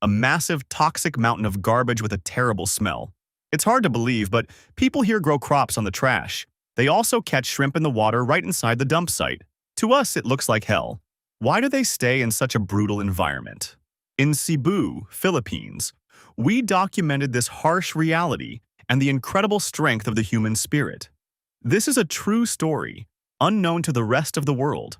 a massive, toxic mountain of garbage with a terrible smell. It's hard to believe, but people here grow crops on the trash. They also catch shrimp in the water right inside the dump site. To us, it looks like hell. Why do they stay in such a brutal environment? In Cebu, Philippines, we documented this harsh reality and the incredible strength of the human spirit. This is a true story, unknown to the rest of the world.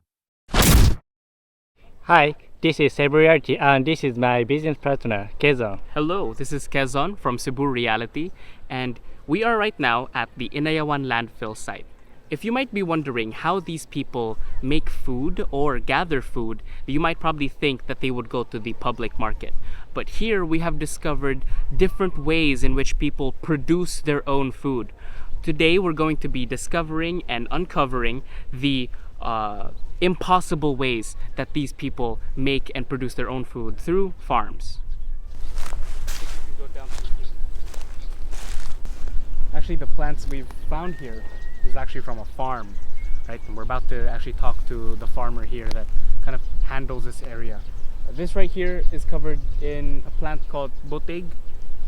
Hi, this is Cebu and this is my business partner, Kezon. Hello, this is Kezon from Cebu Reality, and we are right now at the Inayawan landfill site. If you might be wondering how these people make food or gather food, you might probably think that they would go to the public market. But here we have discovered different ways in which people produce their own food. Today we're going to be discovering and uncovering the impossible ways that these people make and produce their own food through farms. Actually, the plants we've found here is actually from a farm, right? And we're about to actually talk to the farmer here that kind of handles this area. This right here is covered in a plant called botig,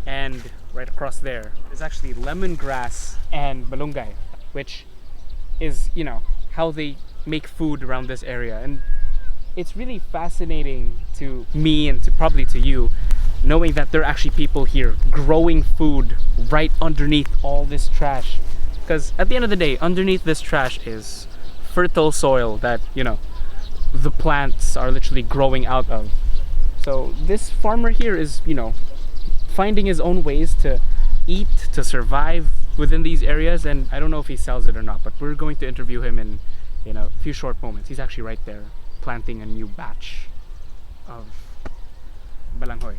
and right across there is actually lemongrass and malunggay, which is, how they make food around this area. And it's really fascinating to me and probably to you, knowing that there are actually people here growing food right underneath all this trash. Because at the end of the day, underneath this trash is fertile soil that, the plants are literally growing out of. So this farmer here is, finding his own ways to eat, to survive within these areas, and I don't know if he sells it or not, but we're going to interview him in a few short moments. He's actually right there planting a new batch of balanghoy.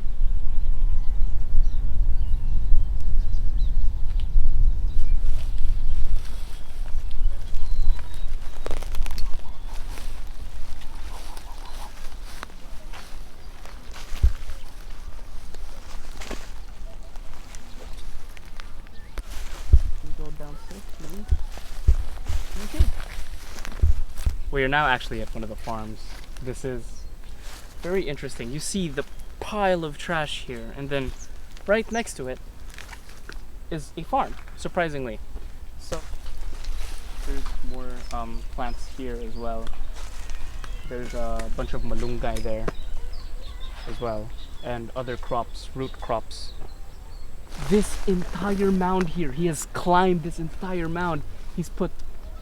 We are now actually at one of the farms. This is very interesting. You see the pile of trash here, and then right next to it is a farm, surprisingly. So there's more plants here as well. There's a bunch of malunggay there as well, and other crops, root crops. This entire mound here, he has climbed this entire mound. He's put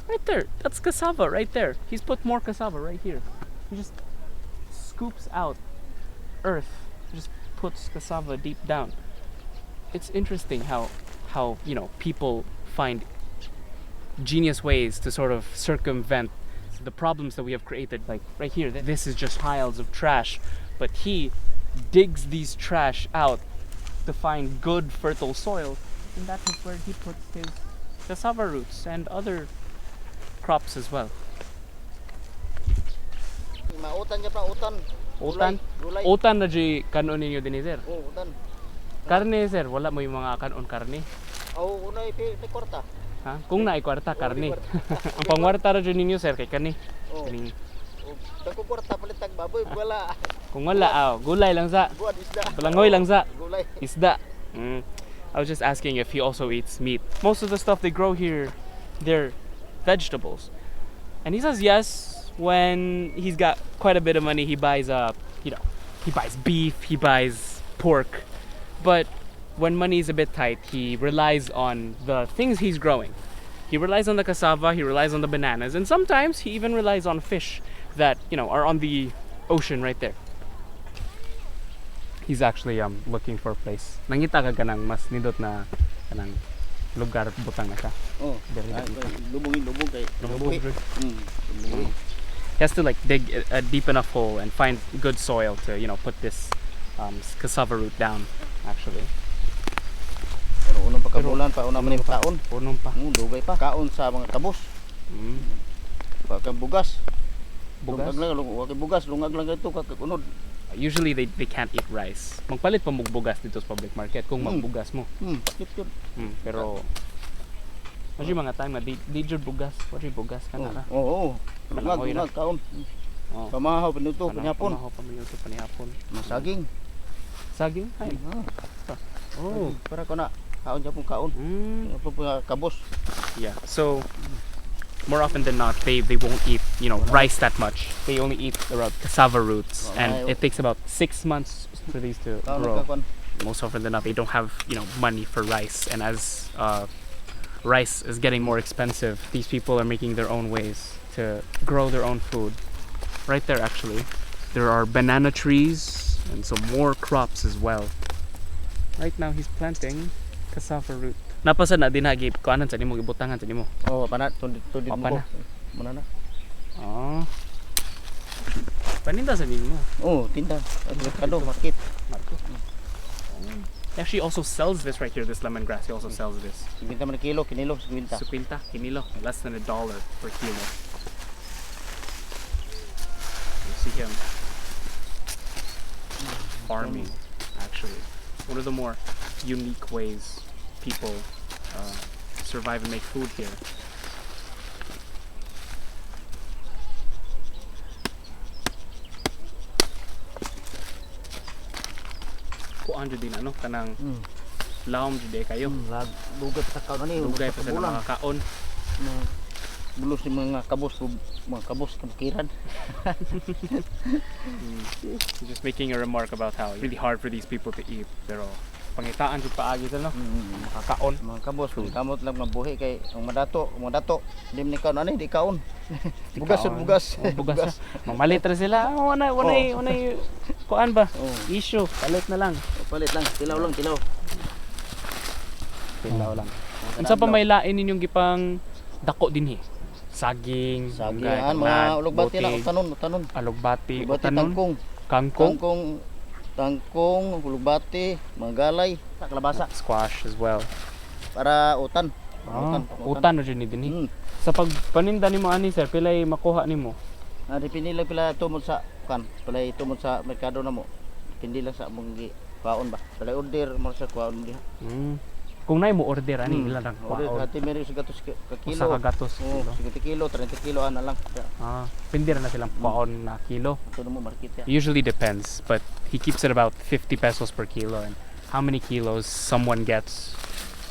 right there, that's cassava right there. He's put more cassava right here. He just scoops out earth, just puts cassava deep down. It's interesting how people find genius ways to sort of circumvent the problems that we have created. Like right here, this is just piles of trash, but he digs these trash out to find good fertile soil, and that is where he puts his cassava roots and other crops as well. Mautan niya pa, utan. Utan? Gulay. Utan na di kanon ninyo din, sir? Oh, utan. Karne, sir, wala mo yung mga kanon karne. Oh, unay pi kwarta. Ha? Kung naay kwarta, karne. Ang pangwarta ra dyan ninyo, sir, kay karne. Oh. Kaning Dako kwarta palitag baboy, wala. kung wala, gulay lang sa. Buwan isda. Balanghoy lang sa. Gulay. Isda. I was just asking if he also eats meat. Most of the stuff they grow here, they're vegetables. And he says yes, when he's got quite a bit of money, he buys he buys beef, he buys pork. But when money is a bit tight, he relies on the things he's growing. He relies on the cassava, he relies on the bananas, and sometimes he even relies on fish that, are on the ocean right there. He's actually looking for a place. Nangita ka ganang mas nindot na kanang lugar butang na siya. Oh. Lubong kay. He has to dig a deep enough hole and find good soil to put this cassava root down actually. Pero unang pagkabulan pa una man taon. Unong pa. Dugay pa. Kaon sa mga tabos. Pagka bugas. Bugas. Bugas lungag lang ito kakunod. Usually they can't eat rice. Magpalit pa mong bugas dito sa public market kung magbugas mo. Cute. Pero Kasi mga time na di jud bugas, wala bugas kana ra. Oo. Lungag kaon. Pamahaw panuto panihapon. Pamahaw panuto panihapon. Masaging. Saging? Hi. Oh. Para ko na kaon Japon kaon. Apa pa kabos. Yeah. So more often than not, they won't eat rice that much. They only eat around cassava roots, and it takes about 6 months for these to grow. Most often than not, they don't have money for rice, and as rice is getting more expensive, these people are making their own ways to grow their own food. Right there, actually, there are banana trees and some more crops as well. Right now, he's planting cassava root. Napasa na dinagi kuanan sa nimo gibutangan sa nimo. Oh, panat tudid mo. Pana. Mana na? Oh. Paninda sa nimo. Oh, tinda. Merkado market. He actually also sells this right here, this lemongrass. He also sells this. 50 man kilo, kinilo 50. 50 kinilo, less than $1 per kilo. You see him farming, actually. One of the more unique ways people survive and make food here. Kuan jud din kanang laom jud kayo. Lugat sa kaon ani. Lugay pa sa mga kaon. Bulos ni mga kabos kabukiran. Just making a remark about how it's really hard for these people to eat. Pero pangitaan jud paagi sila makakaon. Mga kabos kamot lang mabuhi kay ang madato di man kaon ani di kaon. Bugas. Bugas. Mamalit ra sila. Wala kuan ba? Issue, palit na lang. Palit lang, tilaw lang. Tilaw lang. Unsa pa may lain ninyong gipang dako dinhi? Saging, mga ulugbati lang utanon. Alugbati, utanon. Kangkong, ulugbati, mga galay, kalabasa, squash as well. Para utan. Utan na jud ni dinhi. Sa pagpaninda nimo ani sir, pilay makuha nimo? Depende lang pila tumod sa pilay tumod sa merkado namo. Depende lang sa mong kaon ba. Pilay order mo sa kaon diha. Kung nay mo order ani ila lang order ati meron sa gatos ka kilo. Usa ka gatos. 50 kilo, 30 kilo ana lang. Pindi ra na silang kaon na kilo. Ito mo market ya. Usually depends, but he keeps it about 50 pesos per kilo, and how many kilos someone gets,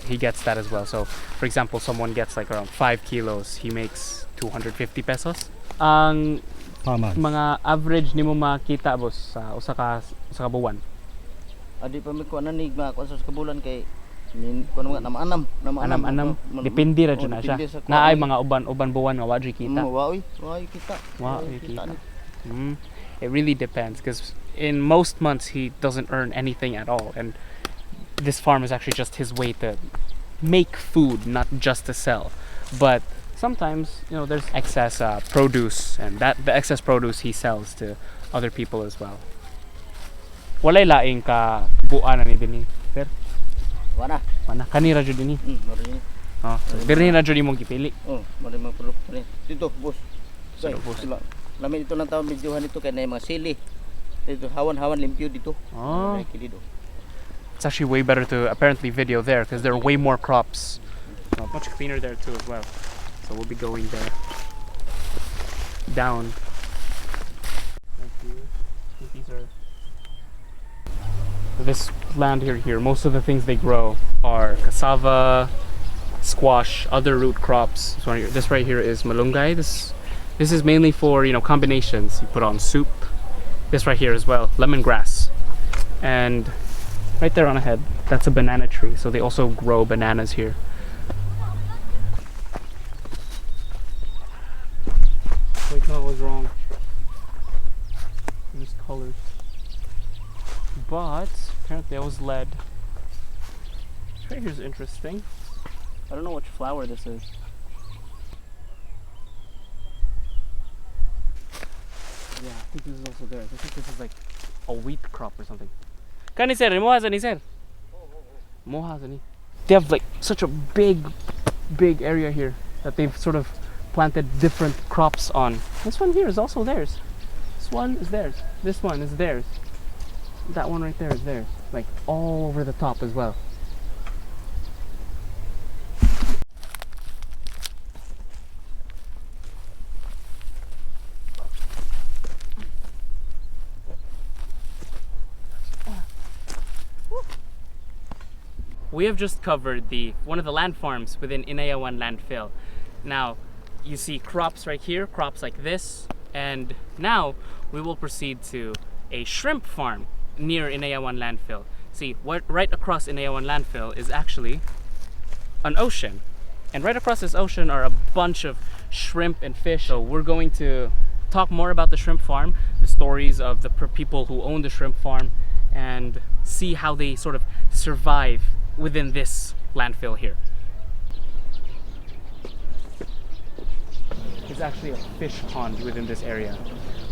he gets that as well. So for example, someone gets like around 5 kilos, he makes 250 pesos. Ang mga average nimo makita boss sa usa ka buwan? Adi pa mi ko nanig ma ko sa kabulan kay kuno nga namanam. Depende ra jud na siya. Naay mga uban buwan nga wa kita. Wa kita. It really depends, because in most months he doesn't earn anything at all, and this farm is actually just his way to make food, not just to sell. But sometimes there's excess produce, and the excess produce he sells to other people as well. Walay laing ka buan ni dinhi sir? Wana kanira jud dinhi. Mari. Dirni na jud imong gipili. Mari mga produkto ni dito boss. Boss. Lamin ito lang taon videohan ito kay na mga sili. Dito hawan limpyo dito. It's actually way better to apparently video there, because there are way more crops. Much cleaner there too as well. So we'll be going there. Down. This land here, most of the things they grow are cassava, squash, other root crops. So this right here is malunggay. This is mainly for combinations. You put on soup. This right here as well, lemongrass. And right there on ahead, that's a banana tree. So they also grow bananas here. Wait, no, I was wrong. I used colors. But apparently I was led. This right here is interesting. I don't know which flower this is. Yeah, I think this is also theirs. I think this is like a wheat crop or something. Kani sir, mo ni sir. Mo ni. They have like such a big area here that they've sort of planted different crops on. This one here is also theirs. This one is theirs. This one is theirs. That one right there is theirs. Like all over the top as well. We have just covered one of the land farms within Inayawan landfill. Now, you see crops right here, crops like this, and now we will proceed to a shrimp farm near Inayawan landfill. See, right across Inayawan landfill is actually an ocean. And right across this ocean are a bunch of shrimp and fish. So we're going to talk more about the shrimp farm, the stories of the people who own the shrimp farm, and see how they sort of survive within this landfill here. It's actually a fish pond within this area.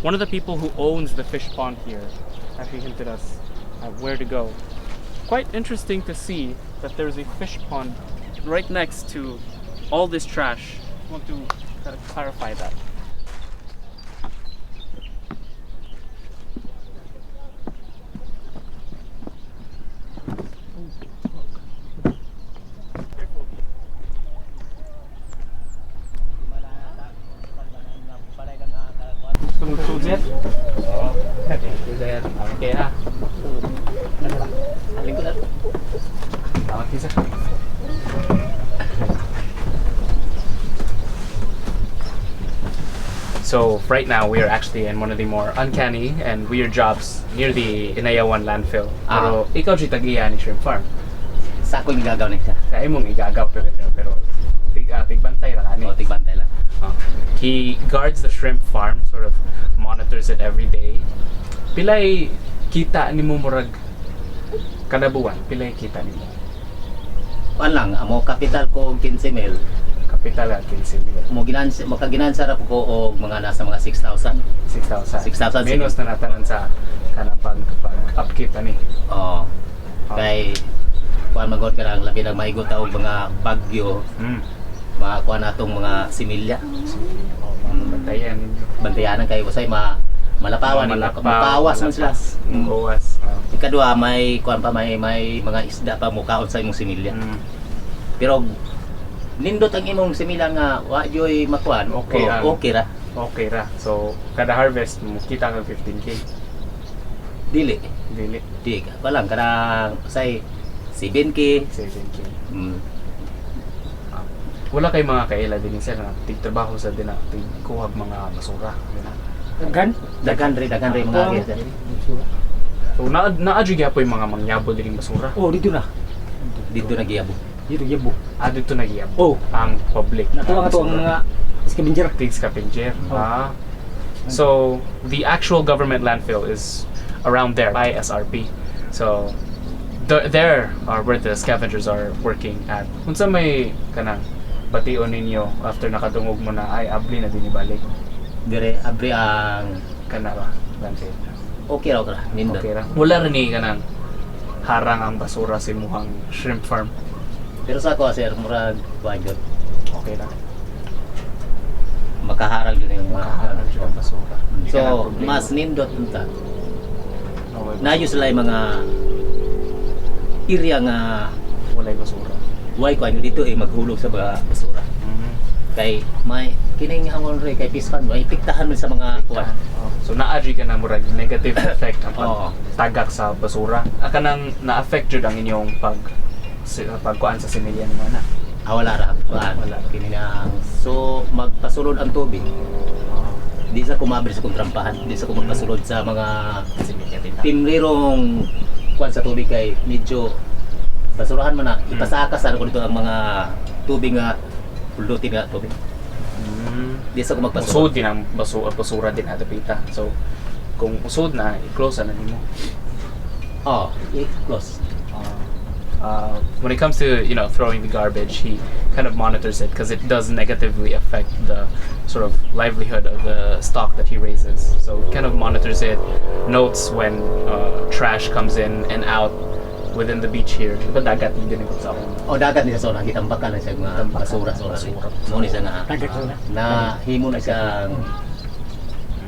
One of the people who owns the fish pond here actually hinted us at where to go. Quite interesting to see that there's a fish pond right next to all this trash. I want to kind of clarify that. Sujet? Oo. Sujet. Okay ha. Lingkod na. Tawag kisa. So right now we are actually in one of the more uncanny and weird jobs near the Inayawan landfill. Pero ikaw si tagiya ni shrimp farm. Sa ako yung gagaw na siya. Sa imong igagaw pero tigbantay ra kani. O, tigbantay lang. He guards the shrimp farm, sort of monitors it every day. Pilay kita nimo murag kada buwan? Pilay kita nimo? Kuan lang, amo kapital ko 15 mil. Kapital at 15 mil. Makaginansara po ko og mga nasa mga 6,000. 6,000. Minus na natanan sa kanang pag-upkeep ani. Oo. Kay kuan magod ka lang labi nang maigot og mga bagyo. Makakuha na itong mga similya. Bantayan. Bantayanan kayo kasi malapawan. Mukawas man sila. Mukawas. Ikadua, may kuan pa, may mga isda pa mukaon sa imong similya. Pero nindot ang imong similya nga wa joy makuan. Okay, okay ra. Okay ra. So kada harvest mo kita kag 15k. Dili. Di ka. Walang kanang say 7k. Wala kay mga kaila din sila na tigtrabaho sa din na tigkuhag mga basura. Dagan ri mga agent. So naadyo gyapon yung mga mangyabo din basura. Oh, dito na. Dito na giyabo. Dito gyabo. Dito na gyapon. Oh, ang public. Natuwa ang mga scavenger. Scavenger. So the actual government landfill is around there by SRP. So there are where the scavengers are working at. Unsa may kanang bation ninyo after nakadungog mo na ay abli na din ibalik? Dire abri ang kana ba? Landfill. Okay ra nindot. Okay ra. Wala rin ni kanang harang ang basura sa imuhang shrimp farm. Pero sa ako sir murag wajud. Okay ra. Makaharang yun yung Makaharang jud ang basura. So mas nindot unta. Nayo sila yung mga area nga walay basura. Why ko dito maghulog sa mga basura. Kay may kining hamon re kay pispan may piktahan mo sa mga kuwan. So naadri ka na murag negative effect ang pagtagak sa basura. Aka nang na-affect jud ang inyong pagkuan sa similya mo na. Wala ra kuan. Wala kini na. So magpasulod ang tubig. Di sa kumabri sa kontrampahan, di sa magpasulod sa mga similya timrirong kuan sa tubig kay medyo basurahan man na ipasakas ko dito ang mga tubig nga pulutin nga tubig. Di sa ko magpasulod. Usod din ang basura din ato pita. So kung usod na i-close na nimo. Close. When it comes to throwing the garbage, he kind of monitors it because it does negatively affect the sort of livelihood of the stock that he raises. So kind of monitors it, notes when trash comes in and out within the beach here. Diba dagat din ko sa ako? Dagat ni sa zona gitambakan na siya nga basura. Mo ni siya nga na himo na siyang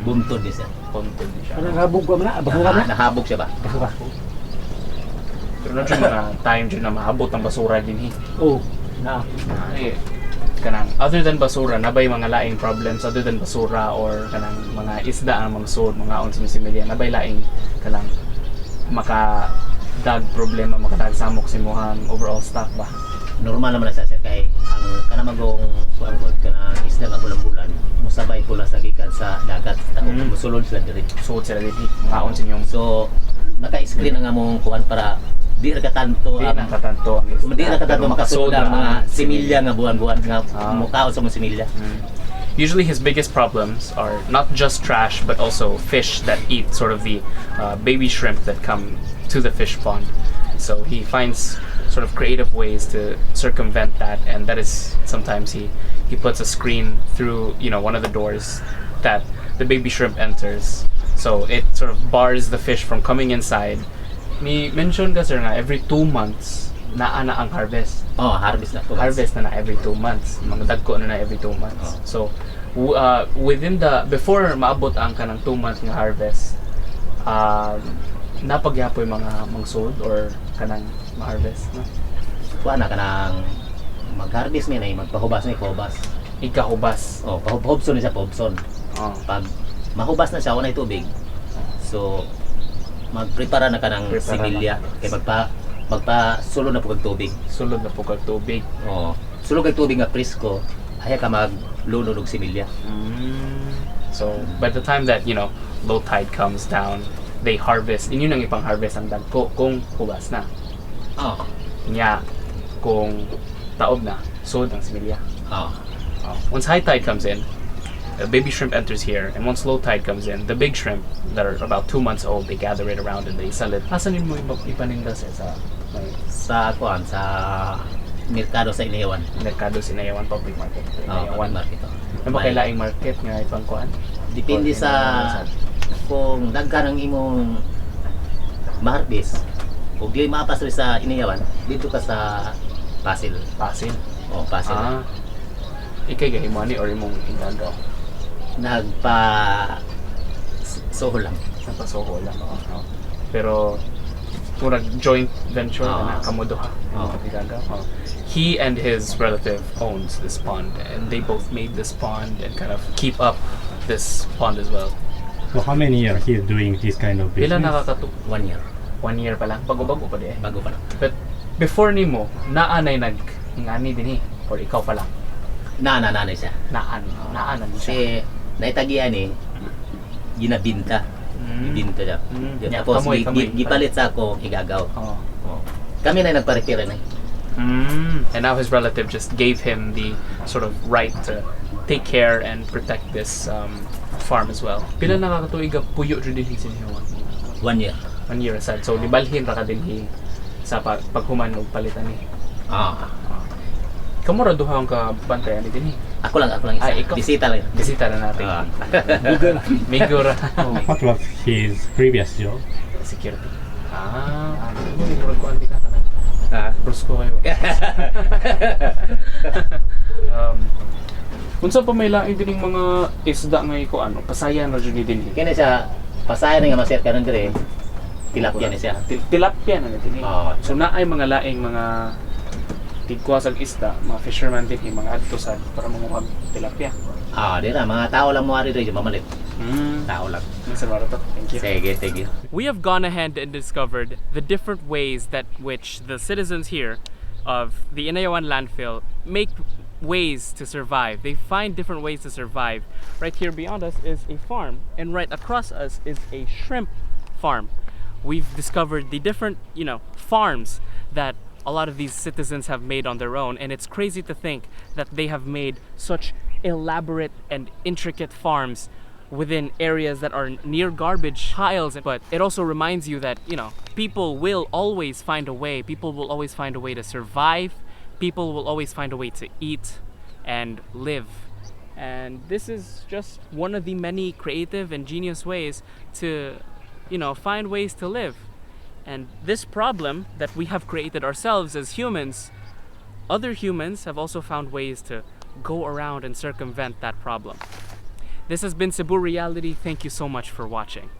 buntod ni siya. Buntod ni siya. Nahabog ko na, basura na. Nahabog siya ba? Basura. Pero na dyan mga time dyan na maabot ang basura din kanang other than basura nabay mga laing problems other than basura or kanang mga isda ang mga sod mga on sa similya nabay laing kanang maka dag problema makatag samok sa imong overall stock ba? Normal naman na sa sir kay ang kanamagong kuan ko kanang isda nga bulan-bulan musabay pula sa gikan sa dagat tako musulod sila diri. Suot sila dito. Kaon sa inyong So naka-screen ang among kuan para di ra katanto di na katanto ang isda. di ra katanto Pero makasulod ang mga ang similya nga buwan-buwan nga mukaon sa mga similya. Usually his biggest problems are not just trash but also fish that eat sort of the baby shrimp that come to the fish pond. So he finds sort of creative ways to circumvent that, and that is sometimes he puts a screen through one of the doors that the baby shrimp enters, so it sort of bars the fish from coming inside. Ni mention ka sir nga every 2 months naa ang harvest. Oh, harvest na po. Harvest na every 2 months. Mga dagko na every 2 months. So within the before maabot ang kanang 2 months nga harvest, napagyapoy mga mangsod or kanang ma-harvest no? Kuha na kanang mag-harvest may magpahubas na ikahubas. Ikahubas. Oh, pahubson siya pahubson. Pag mahubas na siya walay tubig. So magprepara na kanang similya kay magpasulod na pug tubig. Sulod na pug tubig. Oh, sulod kag tubig nga presko, haya ka maglunod og similya. So by the time that low tide comes down, they harvest. Inyo nang ipang harvest ang dagko kung hubas na. Oh. Nya kung taob na, sulod ang similya. Oh. Once high tide comes in, the baby shrimp enters here, and once low tide comes in, the big shrimp that are about 2 months old, they gather it around and they sell it. Asan mo ipaninda Sa kuan sa merkado sa Inayawan. Merkado sa Inayawan Public Market. Public market. Ano ba kailaing market nga ipang kuan? Depende sa kung daghan ang imong ma-harvest. Kung di mapas rin sa Inayawan, dito ka sa Pasil. Pasil? Oh, Pasil. Ikay gahimani or imong ingagaw? Soho lang. Nagpasoho lang. Pero murag joint venture na kamudo ha. He and his relative owns this pond, and they both made this pond and kind of keep up this pond as well. So how many years he is doing this kind of Pila business? nakakatu? 1 year. 1 year pa lang. Bago-bago pa di eh. Bago pa lang. But before nimo, naanay nag-ngani din eh. Or ikaw pa lang? Nanay siya. Naanan siya. Kasi naitagian ginabinta. Ibinta siya. Yeah, Tapos kamoy. gipalit sa ako igagaw. Oh. Kami na nagpa-retire na. And now his relative just gave him the sort of right to take care and protect this farm as well. Pila nakakatuig puyo jud din sa inyo? 1 year. 1 year aside. So nibalhin ra ka din sa paghuman og palitan ni. Kamo ra duha ang ka bantayan ni dinhi. Ako lang isa. Ikaw. Bisita lang. Bisita na natin. Migo ra. What was his previous job? Security. Ano ni murag kuan di ka kana? Prosko kayo. Unsa pa may lain dining mga isda nga iko pasayan ra jud ni dinhi. Kaya siya pasayan nga maset karon dire. Tilapia ni siya. Tilapia na dinhi. So naay mga laing mga tigkwasag isda, mga fisherman din mga adtosad para manguhag tilapia. Dira mga tao lang mo ari dire mamalit. Tao lang. Thank you. Thank you. We have gone ahead and discovered the different ways that which the citizens here of the Inayawan landfill make ways to survive. They find different ways to survive. Right here beyond us is a farm, and right across us is a shrimp farm. We've discovered the different, farms that a lot of these citizens have made on their own, and it's crazy to think that they have made such elaborate and intricate farms within areas that are near garbage piles. But it also reminds you that people will always find a way. People will always find a way to survive. People will always find a way to eat and live. And this is just one of the many creative and genius ways to find ways to live. And this problem that we have created ourselves as humans, other humans have also found ways to go around and circumvent that problem. This has been Cebu Reality. Thank you so much for watching.